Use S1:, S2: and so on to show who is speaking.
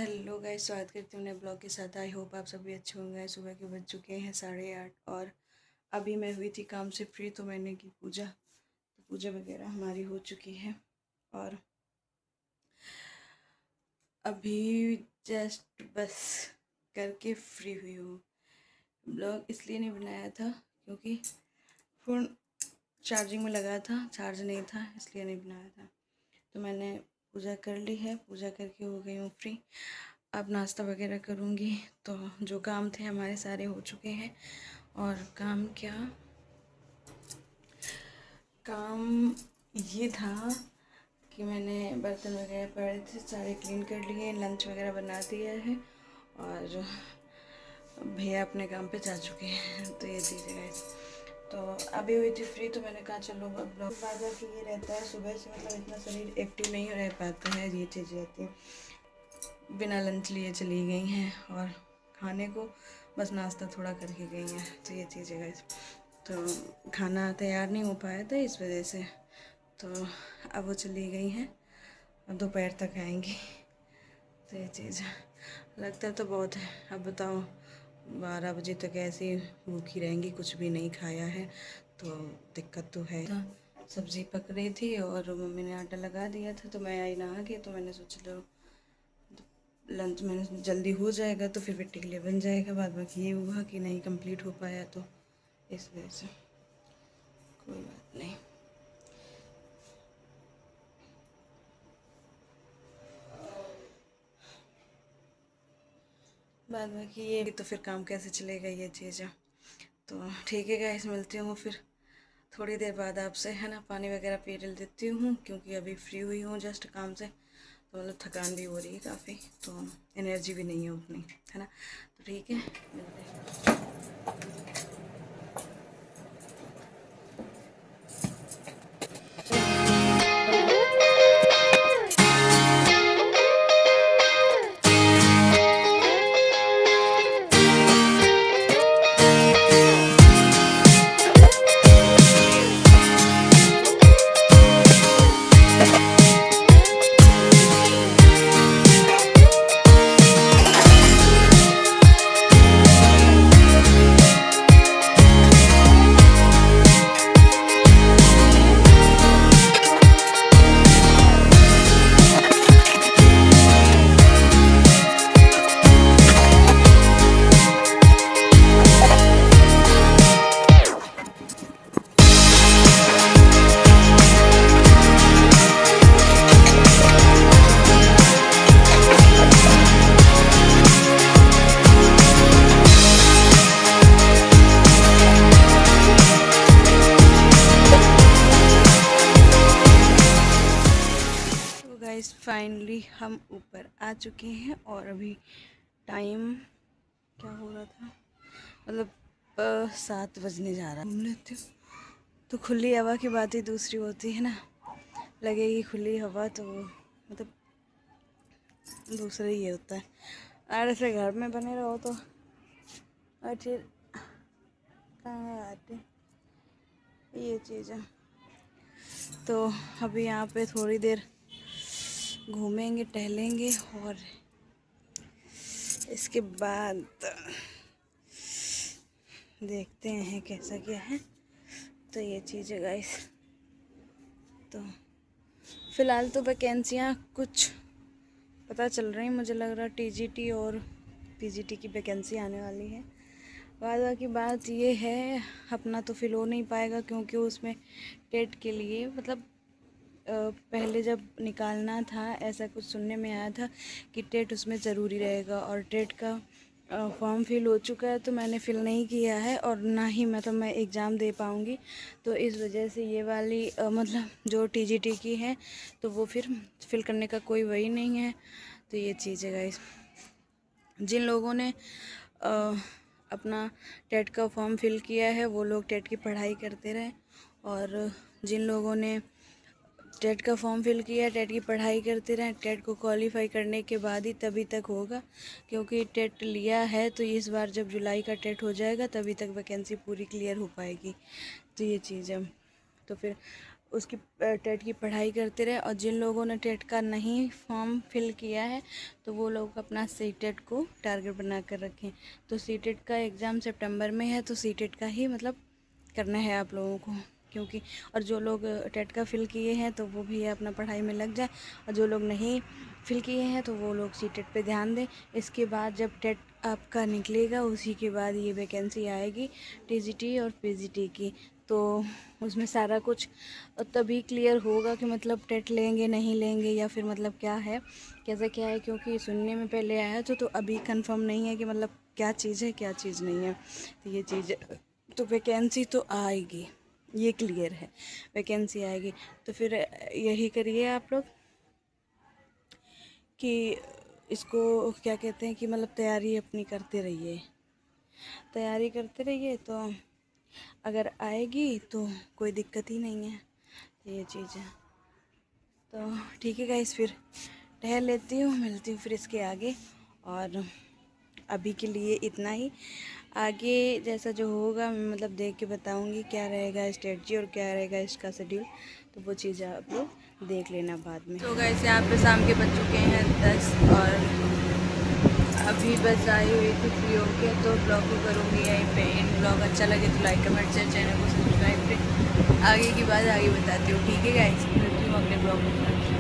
S1: Hello guys, स्वागत करती हूँ नए ब्लॉग के साथ। आई होप आप सभी अच्छे होंगे। सुबह के बज चुके हैं 8:30 और अभी मैं हुई थी काम से फ्री तो मैंने की पूजा। तो पूजा वगैरह हमारी हो चुकी है और अभी जस्ट बस करके फ्री हुई हूँ। ब्लॉग इसलिए नहीं बनाया था क्योंकि फ़ोन चार्जिंग में लगा था, चार्ज नहीं था, इसलिए नहीं बनाया था। तो मैंने पूजा कर ली है, पूजा करके हो गई हूँ फ्री। अब नाश्ता वगैरह करूँगी। तो जो काम थे हमारे सारे हो चुके हैं। और काम ये था कि मैंने बर्तन वगैरह पड़े थे सारे क्लीन कर लिए, लंच वगैरह बना दिया है और भैया अपने काम पे जा चुके हैं। तो ये चीज़ है। तो अभी हुई थी फ्री तो मैंने कहा चलो अब ब्लॉग बाजा कि ये रहता है सुबह से, मतलब इतना शरीर एक्टिव नहीं रह पाता है, ये चीज़ रहती है। बिना लंच लिए चली गई हैं और खाने को बस नाश्ता थोड़ा करके गई हैं। तो ये चीज़ है। तो खाना तैयार नहीं हो पाया था इस वजह से। तो अब वो चली गई हैं, अब दोपहर तक आएंगी। तो ये चीज़ लगता तो बहुत है। अब बताओ 12 बजे तक ऐसे ही भूखी रहेंगी, कुछ भी नहीं खाया है तो दिक्कत तो है। सब्ज़ी पक रही थी और मम्मी ने आटा लगा दिया था तो मैं आई नहा के, तो मैंने सोचा लो लंच में जल्दी हो जाएगा तो फिर बेटे के लिए बन जाएगा। बाद बाकी ये हुआ कि नहीं कंप्लीट हो पाया तो इस वजह से कोई बात नहीं। बाद बाकी ये तो फिर काम कैसे चलेगा, ये चीज़ है। तो ठीक है गाइस, मिलती हूँ फिर थोड़ी देर बाद आपसे, है ना। पानी वगैरह पी लेती हूँ क्योंकि अभी फ्री हुई हूँ जस्ट काम से। तो मतलब थकान भी हो रही है काफ़ी, तो एनर्जी भी नहीं है उतनी, है ना। तो ठीक है, मिलते हैं। तो गाइस फाइनली हम ऊपर आ चुके हैं और अभी टाइम क्या हो रहा था, मतलब 7 बजने जा रहा है। घूम लेती हूँ तो खुली हवा की बात ही दूसरी होती है ना। लगेगी खुली हवा तो मतलब दूसरा ही ये होता है। और ऐसे घर में बने रहो तो और फिर कहाँ आते, ये चीज़ है। तो अभी यहाँ पे थोड़ी देर घूमेंगे टहलेंगे और इसके बाद देखते हैं कैसा क्या है। तो ये चीज़ है गाइस। तो फ़िलहाल तो वैकेंसियाँ कुछ पता चल रही, मुझे लग रहा टीजीटी और पीजीटी की वैकेंसी आने वाली है। बाद की बात ये है अपना तो फिल हो नहीं पाएगा क्योंकि उसमें टेट के लिए मतलब पहले जब निकालना था ऐसा कुछ सुनने में आया था कि टेट उसमें ज़रूरी रहेगा और टेट का फॉर्म फिल हो चुका है तो मैंने फ़िल नहीं किया है और ना ही मतलब मैं एग्ज़ाम दे पाऊँगी। तो इस वजह से ये वाली मतलब जो टीजीटी की है तो वो फिर फिल करने का कोई वही नहीं है। तो ये चीज़ है गाइस। जिन लोगों ने अपना टेट का फॉर्म फिल किया है वो लोग टेट की पढ़ाई करते रहें और जिन लोगों ने टेट का फॉर्म फिल किया है टेट की पढ़ाई करते रहें। टेट को क्वालिफाई करने के बाद ही तभी तक होगा क्योंकि टेट लिया है तो इस बार जब जुलाई का टेट हो जाएगा तभी तक वैकेंसी पूरी क्लियर हो पाएगी। तो ये चीज़ है। तो फिर उसकी टेट की पढ़ाई करते रहे। और जिन लोगों ने टेट का नहीं फॉर्म फिल किया है तो वो लोग अपना सी टेट को टारगेट बना कर रखें। तो सी टेट का एग्ज़ाम सितंबर में है, तो सी टेट का ही मतलब करना है आप लोगों को, क्योंकि और जो लोग टेट का फिल किए हैं तो वो भी अपना पढ़ाई में लग जाए, और जो लोग नहीं फिल किए हैं तो वो लोग सी टेट पर ध्यान दें। इसके बाद जब टेट आपका निकलेगा उसी के बाद ये वैकेंसी आएगी टीजीटी और पीजीटी की, तो उसमें सारा कुछ तभी क्लियर होगा कि मतलब टेट लेंगे नहीं लेंगे या फिर मतलब क्या है कैसा क्या है, क्योंकि सुनने में पहले आया तो अभी कंफर्म नहीं है कि मतलब क्या चीज़ है क्या चीज़ नहीं है। तो ये चीज़ तो वैकेंसी तो आएगी, ये क्लियर है, वैकेंसी आएगी। तो फिर यही करिए आप लोग कि इसको क्या कहते हैं कि मतलब तैयारी अपनी करते रहिए, तैयारी करते रहिए, तो अगर आएगी तो कोई दिक्कत ही नहीं है। तो ये चीज़ है। तो ठीक है गाइस, फिर टहल लेती हूँ, मिलती हूँ फिर इसके आगे। और अभी के लिए इतना ही, आगे जैसा जो होगा मैं मतलब देख के बताऊँगी क्या रहेगा स्ट्रेटजी और क्या रहेगा इसका शेड्यूल, तो वो चीज़ आप लोग देख लेना बाद में। तो गाइस यहाँ पे शाम के बज चुके हैं 10 और अभी बस आई हुई थी फ्री होके, तो ब्लॉग को करूँगी यहीं पे इन। ब्लॉग अच्छा लगे तो लाइक कमेंट शेयर, चैनल को सब्सक्राइब करें। आगे की बात आगे बताती हूँ, ठीक है गाइस, मिलती हूँ अगले ब्लॉग में।